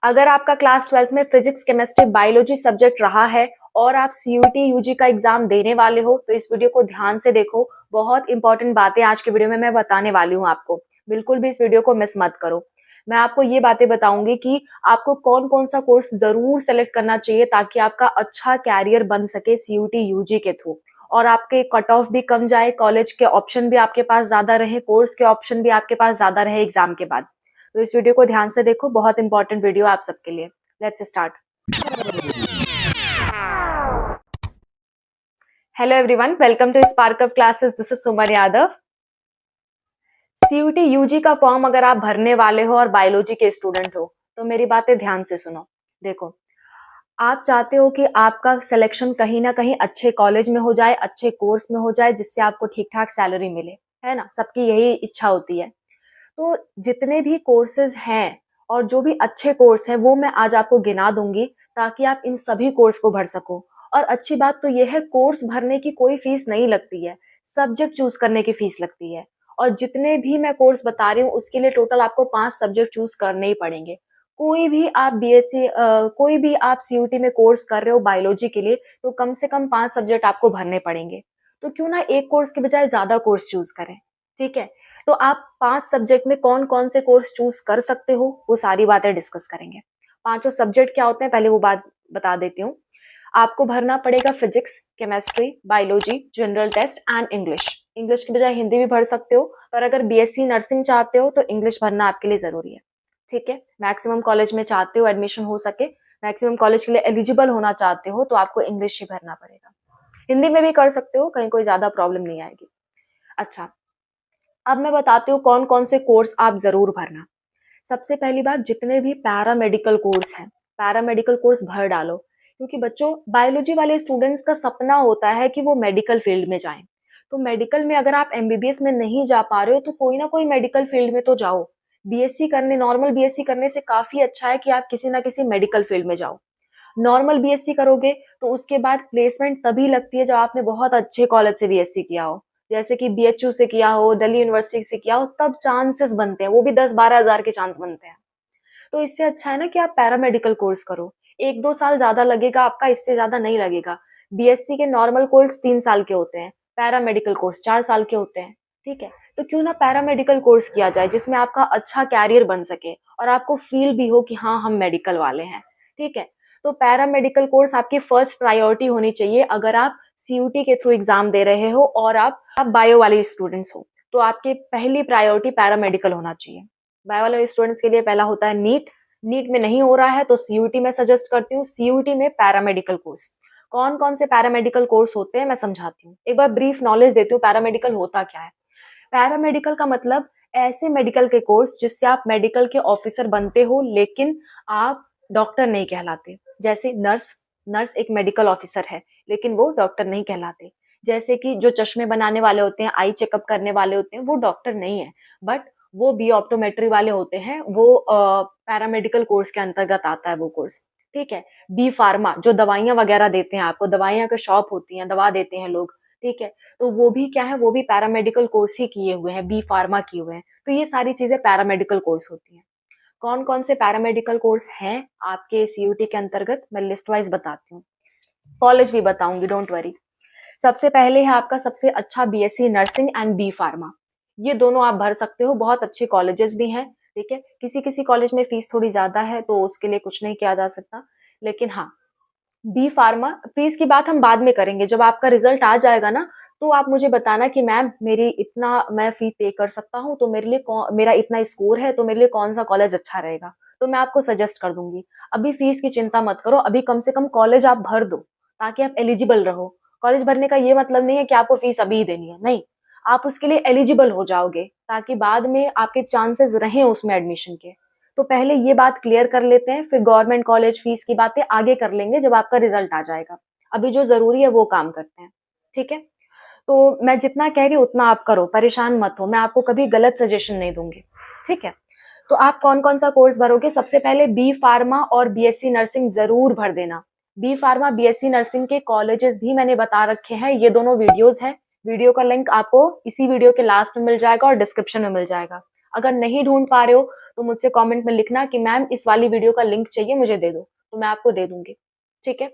अगर आपका class 12th में फिजिक्स, केमिस्ट्री, बायोलॉजी सब्जेक्ट रहा है और आप सीयूटी यूजी का एग्जाम देने वाले हो तो इस वीडियो को ध्यान से देखो। बहुत इंपॉर्टेंट बातें आज के वीडियो में मैं बताने वाली हूँ आपको। बिल्कुल भी इस वीडियो को मिस मत करो। मैं आपको ये बातें बताऊंगी कि आपको कौन कौन सा कोर्स जरूर सेलेक्ट करना चाहिए ताकि आपका अच्छा कैरियर बन सके सीयूटी यूजी के थ्रू, और आपके कट ऑफ भी कम जाए, कॉलेज के ऑप्शन भी आपके पास ज्यादा रहे, कोर्स के ऑप्शन भी आपके पास ज्यादा रहे एग्जाम के बाद। तो इस वीडियो को ध्यान से देखो, बहुत इंपॉर्टेंट वीडियो आप सबके लिए। Let's start. Hello everyone, welcome to Spark Up classes. This is Suman Yadav. CUET UG का फॉर्म अगर आप भरने वाले हो और बायोलॉजी के स्टूडेंट हो तो मेरी बातें ध्यान से सुनो। देखो, आप चाहते हो कि आपका सिलेक्शन कहीं ना कहीं अच्छे कॉलेज में हो जाए, अच्छे कोर्स में हो जाए, जिससे आपको ठीक ठाक सैलरी मिले, है ना? सबकी यही इच्छा होती है। तो जितने भी कोर्सेज हैं और जो भी अच्छे कोर्स हैं वो मैं आज आपको गिना दूंगी ताकि आप इन सभी कोर्स को भर सको। और अच्छी बात तो यह है, कोर्स भरने की कोई फीस नहीं लगती है, सब्जेक्ट चूज करने की फीस लगती है। और जितने भी मैं कोर्स बता रही हूँ उसके लिए टोटल आपको 5 सब्जेक्ट चूज करने ही पड़ेंगे। कोई भी आप बीएससी, कोई भी आप सीयूटी में कोर्स कर रहे हो बायोलॉजी के लिए तो कम से कम 5 सब्जेक्ट आपको भरने पड़ेंगे। तो क्यों ना एक कोर्स के बजाय ज्यादा कोर्स चूज करें। ठीक है, तो आप 5 सब्जेक्ट में कौन कौन से कोर्स चूज कर सकते हो वो सारी बातें डिस्कस करेंगे। पांचों सब्जेक्ट क्या होते हैं पहले वो बात बता देती हूँ। आपको भरना पड़ेगा physics, chemistry, biology, general test and English. English की बजाय हिंदी भी भर सकते हो, पर अगर बीएससी नर्सिंग चाहते हो तो इंग्लिश भरना आपके लिए जरूरी है। ठीक है, मैक्सिमम कॉलेज में चाहते हो एडमिशन हो सके, मैक्सिमम कॉलेज के लिए एलिजिबल होना चाहते हो तो आपको इंग्लिश ही भरना पड़ेगा। हिंदी में भी कर सकते हो, कहीं कोई ज्यादा प्रॉब्लम नहीं आएगी। अच्छा, अब मैं बताती हूँ कौन कौन से कोर्स आप जरूर भरना। सबसे पहली बात, जितने भी पैरामेडिकल कोर्स हैं, पैरामेडिकल कोर्स भर डालो। क्योंकि बच्चों, बायोलॉजी वाले स्टूडेंट्स का सपना होता है कि वो मेडिकल फील्ड में जाएं। तो मेडिकल में अगर आप एमबीबीएस में नहीं जा पा रहे हो तो कोई ना कोई मेडिकल फील्ड में तो जाओ। बीएससी करने, नॉर्मल बीएससी करने से काफी अच्छा है कि आप किसी ना किसी मेडिकल फील्ड में जाओ। नॉर्मल बीएससी करोगे तो उसके बाद प्लेसमेंट तभी लगती है जब आपने बहुत अच्छे कॉलेज से बीएससी किया हो, जैसे कि बीएचयू से किया हो, दिल्ली यूनिवर्सिटी से किया हो, तब चांसेस बनते हैं, वो भी 10-12 हजार के चांस बनते हैं। तो इससे अच्छा है ना कि आप पैरामेडिकल कोर्स करो। 1-2 साल ज्यादा लगेगा आपका, इससे ज्यादा नहीं लगेगा। बीएससी के नॉर्मल कोर्स 3 साल के होते हैं, पैरामेडिकल कोर्स 4 साल के होते हैं। ठीक है, तो क्यों ना पैरामेडिकल कोर्स किया जाए जिसमें आपका अच्छा कैरियर बन सके और आपको फील भी हो कि हाँ हम मेडिकल वाले हैं। ठीक है, तो पैरामेडिकल कोर्स आपकी फर्स्ट प्रायोरिटी होनी चाहिए अगर आप सीयूटी के थ्रू एग्जाम दे रहे हो और आप बायो वाले स्टूडेंट्स हो तो आपकी पहली प्रायोरिटी पैरामेडिकल होना चाहिए। बायो वाले स्टूडेंट्स के लिए पहला होता है नीट। नीट में नहीं हो रहा है तो सीयूटी में सजेस्ट करती हूँ, सीयूटी में पैरामेडिकल कोर्स। कौन कौन से पैरामेडिकल कोर्स होते हैं मैं समझाती हूँ, एक बार ब्रीफ नॉलेज देती हूँ पैरामेडिकल होता क्या है। पैरामेडिकल का मतलब ऐसे मेडिकल के कोर्स जिससे आप मेडिकल के ऑफिसर बनते हो लेकिन आप डॉक्टर नहीं कहलाते। जैसे नर्स, नर्स एक मेडिकल ऑफिसर है लेकिन वो डॉक्टर नहीं कहलाते। जैसे कि जो चश्मे बनाने वाले होते हैं, आई चेकअप करने वाले होते हैं, वो डॉक्टर नहीं है, बट वो बी ऑप्टोमेट्री वाले होते हैं, वो पैरामेडिकल कोर्स के अंतर्गत आता है वो कोर्स। ठीक है, बी फार्मा जो दवाइयां वगैरह देते हैं, आपको दवाइयां की शॉप होती है, दवा देते हैं लोग। ठीक है, तो वो भी क्या है, वो भी पैरामेडिकल कोर्स ही किए हुए हैं, बी फार्मा किए हुए हैं। तो ये सारी चीजें पैरामेडिकल कोर्स होती हैं। कौन कौन से पैरामेडिकल कोर्स हैं आपके सीयूटी के अंतर्गत मैं लिस्ट वाइज बताती हूँ, कॉलेज भी बताऊंगी, डोंट वरी। सबसे पहले है आपका सबसे अच्छा BSc nursing and B pharma. ये दोनों आप भर सकते हो, बहुत अच्छे कॉलेजेस भी हैं। ठीक है, किसी किसी कॉलेज में फीस थोड़ी ज्यादा है तो उसके लिए कुछ नहीं किया जा सकता, लेकिन हाँ, बी फार्मा फीस की बात हम बाद में करेंगे। जब आपका रिजल्ट आ जाएगा ना तो आप मुझे बताना कि मैम मेरी इतना मैं फी पे कर सकता हूँ, तो मेरे लिए मेरा इतना स्कोर है तो मेरे लिए कौन सा कॉलेज अच्छा रहेगा, तो मैं आपको सजेस्ट कर दूंगी। अभी फीस की चिंता मत करो, अभी कम से कम कॉलेज आप भर दो ताकि आप एलिजिबल रहो। कॉलेज भरने का ये मतलब नहीं है कि आपको फीस अभी ही देनी है, नहीं, आप उसके लिए एलिजिबल हो जाओगे ताकि बाद में आपके चांसेस रहें उसमें एडमिशन के। तो पहले ये बात क्लियर कर लेते हैं, फिर गवर्नमेंट कॉलेज फीस की बातें आगे कर लेंगे जब आपका रिजल्ट आ जाएगा। अभी जो जरूरी है वो काम करते हैं। ठीक है, तो मैं जितना कह रही हूँ उतना आप करो, परेशान मत हो, मैं आपको कभी गलत सजेशन नहीं दूंगी। ठीक है, तो आप कौन कौन सा कोर्स भरोगे? सबसे पहले बी फार्मा और बीएससी नर्सिंग जरूर भर देना। बी फार्मा बीएससी नर्सिंग के कॉलेजेस भी मैंने बता रखे हैं, ये दोनों वीडियोस हैं। वीडियो का लिंक आपको इसी वीडियो के लास्ट में मिल जाएगा और डिस्क्रिप्शन में मिल जाएगा। अगर नहीं ढूंढ पा रहे हो तो मुझसे कमेंट में लिखना कि मैम इस वाली वीडियो का लिंक चाहिए, मुझे दे दो, तो मैं आपको दे दूंगी। ठीक है,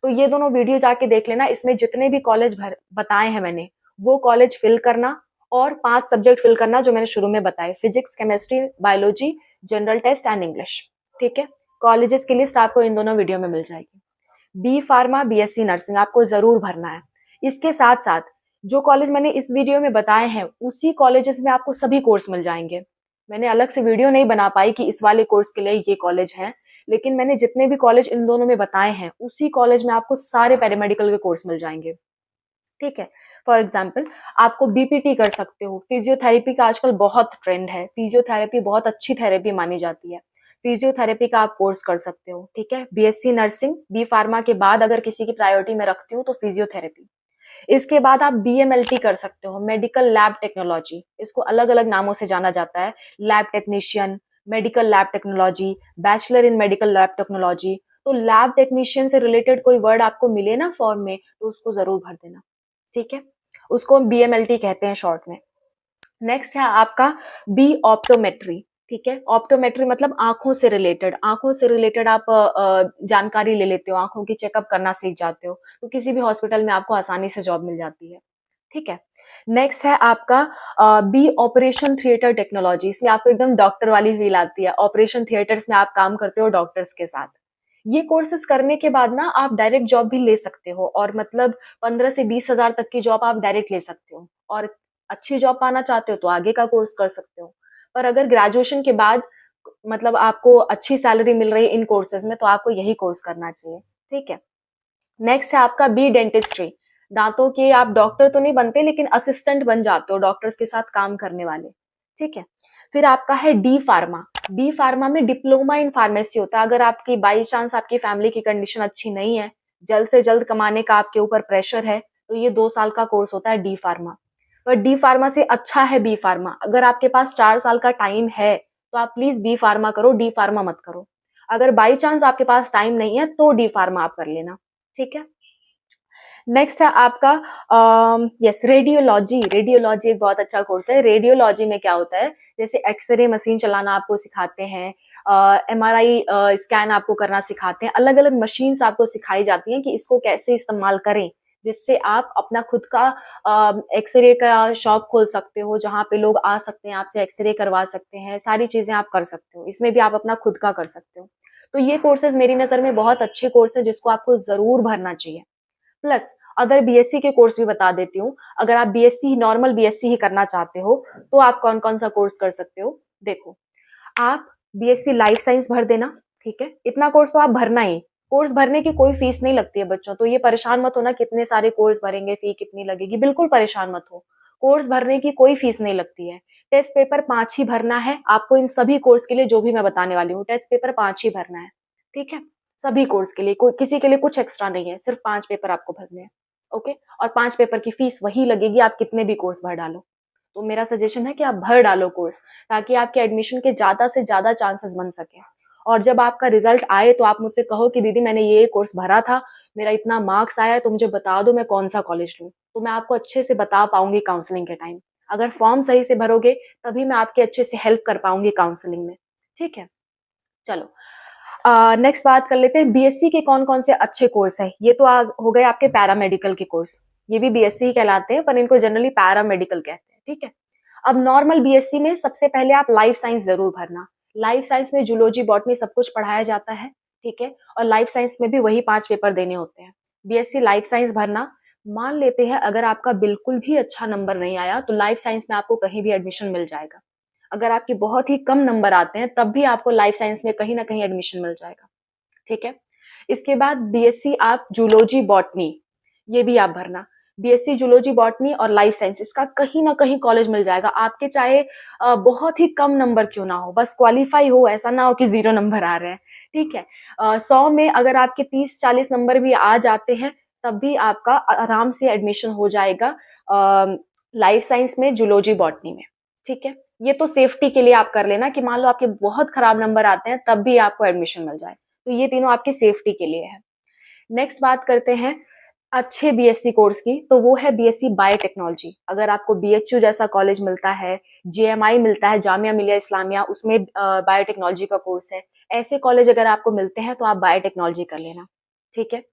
तो ये दोनों वीडियो जाके देख लेना। इसमें जितने भी कॉलेज भर बताए हैं मैंने, वो कॉलेज फिल करना और 5 सब्जेक्ट फिल करना जो मैंने शुरू में बताए, physics, chemistry, biology, general test and English. ठीक है, कॉलेजेस की लिस्ट आपको इन दोनों वीडियो में मिल जाएगी। बी फार्मा, बीएससी नर्सिंग आपको जरूर भरना है। इसके साथ साथ जो कॉलेज मैंने इस वीडियो में बताए हैं उसी कॉलेजेस में आपको सभी कोर्स मिल जाएंगे। मैंने अलग से वीडियो नहीं बना पाई कि इस वाले कोर्स के लिए ये कॉलेज है, लेकिन मैंने जितने भी कॉलेज इन दोनों में बताए हैं उसी कॉलेज में आपको सारे पैरामेडिकल के कोर्स मिल जाएंगे। ठीक है, फॉर एग्जाम्पल आपको बीपीटी कर सकते हो। फिजियोथेरेपी का आजकल बहुत ट्रेंड है, फिजियोथेरेपी बहुत अच्छी थेरेपी मानी जाती है, फिजियोथेरेपी का आप कोर्स कर सकते हो। ठीक है, बीएससी नर्सिंग, बी फार्मा के बाद अगर किसी की प्रायोरिटी में रखती हूँ तो फिजियोथेरेपी। इसके बाद आप बीएमएलटी कर सकते हो, मेडिकल लैब टेक्नोलॉजी, इसको अलग अलग नामों से जाना जाता है, lab technician, medical lab technology, bachelor in medical lab technology. तो लैब टेक्नीशियन से रिलेटेड कोई वर्ड आपको मिले ना फॉर्म में तो उसको जरूर भर देना। ठीक है, उसको हम बीएमएलटी कहते हैं शॉर्ट में। नेक्स्ट है आपका बी ऑप्टोमेट्री। ठीक है, ऑप्टोमेट्री मतलब आंखों से रिलेटेड, आंखों से रिलेटेड आप जानकारी ले लेते हो, आंखों की चेकअप करना सीख जाते हो, तो किसी भी हॉस्पिटल में आपको आसानी से जॉब मिल जाती है। ठीक है, नेक्स्ट है आपका बी ऑपरेशन थिएटर टेक्नोलॉजी। इसमें आपको एकदम डॉक्टर वाली फील आती है, ऑपरेशन थिएटर्स में आप काम करते हो डॉक्टर्स के साथ। ये कोर्सेज करने के बाद ना आप डायरेक्ट जॉब भी ले सकते हो, और मतलब 15 से 20 हजार तक की जॉब आप डायरेक्ट ले सकते हो, और अच्छी जॉब पाना चाहते हो तो आगे का कोर्स कर सकते हो। पर अगर ग्रेजुएशन के बाद मतलब आपको अच्छी सैलरी मिल रही है इन कोर्सेज में तो आपको यही कोर्स करना चाहिए। ठीक है, नेक्स्ट है आपका बी डेंटिस्ट्री। दांतों के आप डॉक्टर तो नहीं बनते लेकिन असिस्टेंट बन जाते हो, डॉक्टर्स के साथ काम करने वाले। ठीक है, फिर आपका है डी फार्मा। डी फार्मा में डिप्लोमा इन फार्मेसी होता है। अगर आपकी बाई चांस आपकी फैमिली की कंडीशन अच्छी नहीं है, जल्द से जल्द कमाने का आपके ऊपर प्रेशर है, तो ये 2 साल का कोर्स होता है डी फार्मा। पर डी फार्मा से अच्छा है बी फार्मा। अगर आपके पास 4 साल का टाइम है तो आप प्लीज बी फार्मा करो, डी फार्मा मत करो। अगर बाई चांस आपके पास टाइम नहीं है तो डी फार्मा आप कर लेना। ठीक है, नेक्स्ट है आपका यस रेडियोलॉजी। रेडियोलॉजी एक बहुत अच्छा कोर्स है। रेडियोलॉजी में क्या होता है, जैसे एक्सरे मशीन चलाना आपको सिखाते हैं, एमआरआई स्कैन आपको करना सिखाते हैं, अलग अलग मशीन्स आपको सिखाई जाती हैं कि इसको कैसे इस्तेमाल करें, जिससे आप अपना खुद का एक्सरे का शॉप खोल सकते हो, जहाँ पे लोग आ सकते हैं, आपसे एक्सरे करवा सकते हैं, सारी चीजें आप कर सकते हो। इसमें भी आप अपना खुद का कर सकते हो। तो ये कोर्सेज मेरी नजर में बहुत अच्छे कोर्स है जिसको आपको जरूर भरना चाहिए। प्लस अदर बीएससी के कोर्स भी बता देती हूँ। अगर आप बीएससी नॉर्मल बीएससी ही करना चाहते हो तो आप कौन कौन सा कोर्स कर सकते हो। देखो, आप बीएससी लाइफ साइंस भर देना। ठीक है, इतना कोर्स तो आप भरना ही। कोर्स भरने की कोई फीस नहीं लगती है बच्चों, तो ये परेशान मत होना कितने सारे कोर्स भरेंगे, फी कितनी लगेगी, बिल्कुल परेशान मत हो। कोर्स भरने की कोई फीस नहीं लगती है। टेस्ट पेपर 5 ही भरना है आपको इन सभी कोर्स के लिए, जो भी मैं बताने वाली हूँ टेस्ट पेपर 5 ही भरना है। ठीक है, सभी कोर्स के लिए, कोई किसी के लिए कुछ एक्स्ट्रा नहीं है, सिर्फ 5 पेपर आपको भरने हैं। ओके, और 5 पेपर की फीस वही लगेगी आप कितने भी कोर्स भर डालो। तो मेरा सजेशन है कि आप भर डालो कोर्स, ताकि आपके एडमिशन के ज्यादा से ज्यादा चांसेस बन सके। और जब आपका रिजल्ट आए तो आप मुझसे कहो कि दीदी मैंने ये कोर्स भरा था, मेरा इतना मार्क्स आया है, तो मुझे बता दो मैं कौन सा कॉलेज लूँ। तो मैं आपको अच्छे से बता पाऊंगी काउंसलिंग के टाइम। अगर फॉर्म सही से भरोगे तभी मैं आपकी अच्छे से हेल्प कर पाऊंगी काउंसलिंग में। ठीक है, चलो नेक्स्ट बात कर लेते हैं बीएससी के कौन कौन से अच्छे कोर्स है। ये तो हो गए आपके पैरामेडिकल के कोर्स, ये भी बीएससी ही कहलाते हैं पर इनको जनरली पैरामेडिकल कहते हैं। ठीक है, अब नॉर्मल बीएससी में सबसे पहले आप लाइफ साइंस जरूर भरना। लाइफ साइंस में जूलॉजी बॉटनी सब कुछ पढ़ाया जाता है। ठीक है, और लाइफ साइंस में भी वही 5 पेपर देने होते हैं। बीएससी लाइफ साइंस भरना। मान लेते हैं अगर आपका बिल्कुल भी अच्छा नंबर नहीं आया तो लाइफ साइंस में आपको कहीं भी एडमिशन मिल जाएगा। अगर आपके बहुत ही कम नंबर आते हैं तब भी आपको लाइफ साइंस में कहीं ना कहीं एडमिशन मिल जाएगा। ठीक है, इसके बाद बीएससी आप जूलॉजी बॉटनी, ये भी आप भरना। बीएससी जूलॉजी बॉटनी और लाइफ साइंस, इसका कहीं ना कहीं कॉलेज मिल जाएगा आपके, चाहे बहुत ही कम नंबर क्यों ना हो, बस क्वालिफाई हो, ऐसा ना हो कि 0 नंबर आ रहे हैं। ठीक है, 100 में अगर आपके 30-40 नंबर भी आ जाते हैं तब भी आपका आराम से एडमिशन हो जाएगा लाइफ साइंस में, जूलॉजी बॉटनी में। ठीक है, ये तो सेफ्टी के लिए आप कर लेना कि मान लो आपके बहुत खराब नंबर आते हैं तब भी आपको एडमिशन मिल जाए, तो ये तीनों आपकी सेफ्टी के लिए है। नेक्स्ट बात करते हैं अच्छे बीएससी कोर्स की, तो वो है बीएससी बायोटेक्नोलॉजी। अगर आपको बीएचयू जैसा कॉलेज मिलता है, जेएमआई मिलता है, जामिया मिलिया इस्लामिया, उसमें बायोटेक्नोलॉजी का कोर्स है, ऐसे कॉलेज अगर आपको मिलते हैं तो आप बायोटेक्नोलॉजी कर लेना, ठीक है।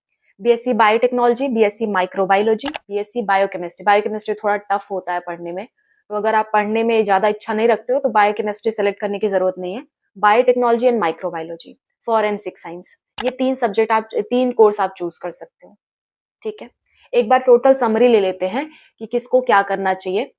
BSc biotechnology, BSc microbiology, BSc biochemistry. Biochemistry थोड़ा टफ होता है पढ़ने में, तो अगर आप पढ़ने में ज्यादा इच्छा नहीं रखते हो तो बायोकेमिस्ट्री सेलेक्ट करने की जरूरत नहीं है। Biotechnology and microbiology, forensic science, ये 3 सब्जेक्ट आप 3 कोर्स आप चूज कर सकते हो, ठीक है। एक बार टोटल समरी ले लेते हैं कि किसको क्या करना चाहिए।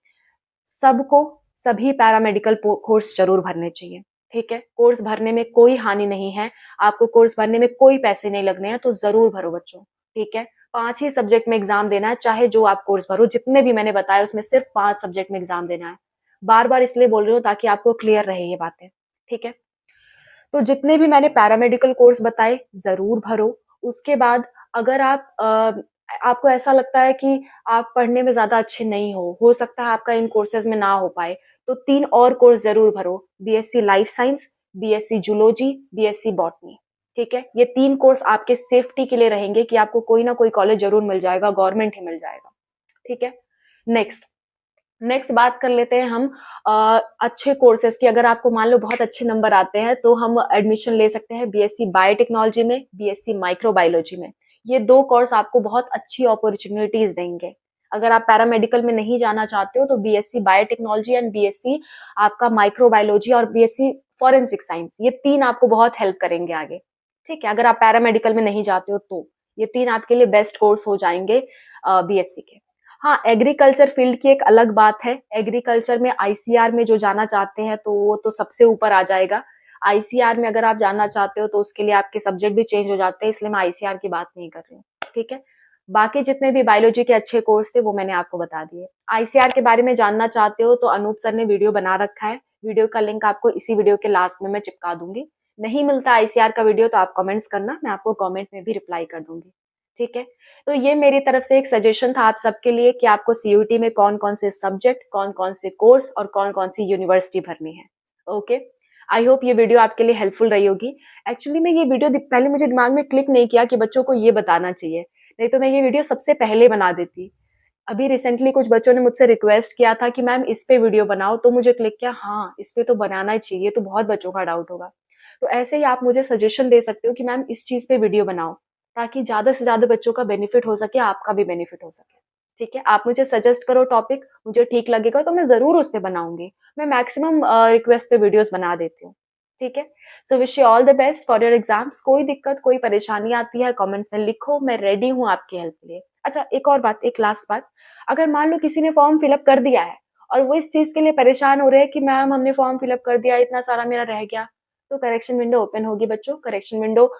सबको सभी पैरामेडिकल कोर्स जरूर भरने चाहिए, ठीक है। कोर्स भरने में कोई हानि नहीं है, आपको कोर्स भरने में कोई पैसे नहीं लगने हैं, तो जरूर भरो बच्चों, ठीक है। 5 ही सब्जेक्ट में एग्जाम देना है, चाहे जो आप कोर्स भरो, जितने भी मैंने बताया उसमें सिर्फ 5 सब्जेक्ट में एग्जाम देना है। बार बार इसलिए बोल रही हूँ ताकि आपको क्लियर रहे ये बातें, ठीक है। तो जितने भी मैंने पैरामेडिकल कोर्स बताए जरूर भरो। उसके बाद अगर आपको ऐसा लगता है कि आप पढ़ने में ज्यादा अच्छे नहीं हो सकता है आपका इन कोर्सेज में ना हो पाए, तो 3 और कोर्स जरूर भरो। BSc life science, BSc zoology, BSc botany, ठीक है। ये 3 कोर्स आपके सेफ्टी के लिए रहेंगे कि आपको कोई ना कोई कॉलेज जरूर मिल जाएगा, गवर्नमेंट ही मिल जाएगा, ठीक है। नेक्स्ट नेक्स्ट बात कर लेते हैं हम अच्छे कोर्सेज की। अगर आपको मान लो बहुत अच्छे नंबर आते हैं तो हम एडमिशन ले सकते हैं बीएससी बायोटेक्नोलॉजी में, बीएससी माइक्रोबायोलॉजी में। ये 2 कोर्स आपको बहुत अच्छी अपॉर्चुनिटीज देंगे। अगर आप पैरामेडिकल में नहीं जाना चाहते हो तो बीएससी बायोटेक्नोलॉजी एंड बीएससी आपका माइक्रोबायोलॉजी और बीएससी फॉरेंसिक साइंस, ये 3 आपको बहुत हेल्प करेंगे आगे, ठीक है। अगर आप पैरामेडिकल में नहीं जाते हो तो ये 3 आपके लिए बेस्ट कोर्स हो जाएंगे बीएससी के। हाँ, एग्रीकल्चर फील्ड की एक अलग बात है। एग्रीकल्चर में आईसीआर में जो जाना चाहते हैं तो वो तो सबसे ऊपर आ जाएगा। आईसीआर में अगर आप जाना चाहते हो तो उसके लिए आपके सब्जेक्ट भी चेंज हो जाते हैं, इसलिए मैं आईसीआर की बात नहीं कर रही हूँ, ठीक है। बाकी जितने भी बायोलॉजी के अच्छे कोर्स थे वो मैंने आपको बता दिए। आईसीआर के बारे में जानना चाहते हो तो अनूप सर ने वीडियो बना रखा है, वीडियो का लिंक आपको इसी वीडियो के लास्ट में मैं चिपका दूंगी। नहीं मिलता आईसीआर का वीडियो तो आप कमेंट्स करना, मैं आपको कमेंट में भी रिप्लाई कर दूंगी, ठीक है। तो ये मेरी तरफ से एक सजेशन था आप सबके लिए कि आपको सीयूटी में कौन कौन से सब्जेक्ट, कौन कौन से कोर्स और कौन कौन सी यूनिवर्सिटी भरनी है। ओके, आई होप ये वीडियो आपके लिए हेल्पफुल रही होगी। एक्चुअली मैं ये वीडियो पहले मुझे दिमाग में क्लिक नहीं किया कि बच्चों को ये बताना चाहिए, नहीं तो मैं ये वीडियो सबसे पहले बना देती। अभी रिसेंटली कुछ बच्चों ने मुझसे रिक्वेस्ट किया था कि मैम इस पे वीडियो बनाओ, तो मुझे क्लिक किया, हाँ इस पे तो बनाना ही चाहिए, तो बहुत बच्चों का डाउट होगा। तो ऐसे ही आप मुझे सजेशन दे सकते हो कि मैम इस चीज पे वीडियो बनाओ, ताकि ज्यादा से ज्यादा बच्चों का बेनिफिट हो सके, आपका भी बेनिफिट हो सके, ठीक है। आप मुझे सजेस्ट करो टॉपिक, मुझे ठीक लगेगा तो मैं जरूर उस पर बनाऊंगी। मैं मैक्सिमम रिक्वेस्ट पे वीडियोस बना देती हूँ, ठीक है। So wish you all the best for your exams. कोई दिक्कत, कोई परेशानी आती है कमेंट्स में लिखो, मैं रेडी हूँ आपकी हेल्प के लिए। अच्छा, एक और बात, एक लास्ट बात, अगर मान लो किसी ने फॉर्म फिलअप कर दिया है और वो इस चीज के लिए परेशान हो रहे हैं कि मैम हमने फॉर्म फिलअप कर दिया, इतना सारा मेरा रह गया, तो करेक्शन विंडो ओपन होगी बच्चों। करेक्शन विंडो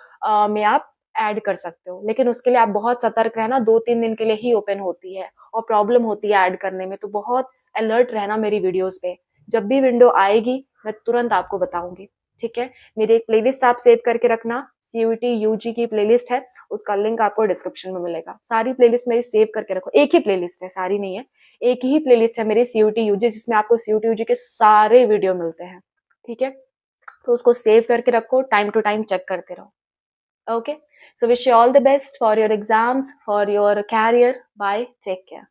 में आप ऐड कर सकते हो, लेकिन उसके लिए आप बहुत सतर्क रहना, 2-3 दिन के लिए ही ओपन होती है और प्रॉब्लम होती है ऐड करने में, तो बहुत अलर्ट रहना मेरी वीडियोस पे। जब भी विंडो आएगी मैं तुरंत आपको बताऊंगी, ठीक है। मेरी एक प्लेलिस्ट आप सेव करके रखना, सीयूटी यूजी की प्लेलिस्ट है, उसका लिंक आपको डिस्क्रिप्शन में मिलेगा। सारी प्लेलिस्ट मेरी सेव करके रखो, एक ही प्लेलिस्ट है, सारी नहीं है, एक ही प्लेलिस्ट है मेरी सीयूटी यूजी, जिसमें आपको सीयूटी यूजी के सारे वीडियो मिलते हैं, ठीक है। तो उसको सेव करके रखो, टाइम टू टाइम चेक करते रहो। Okay, so wish you all the best for your exams, for your career. Bye, take care.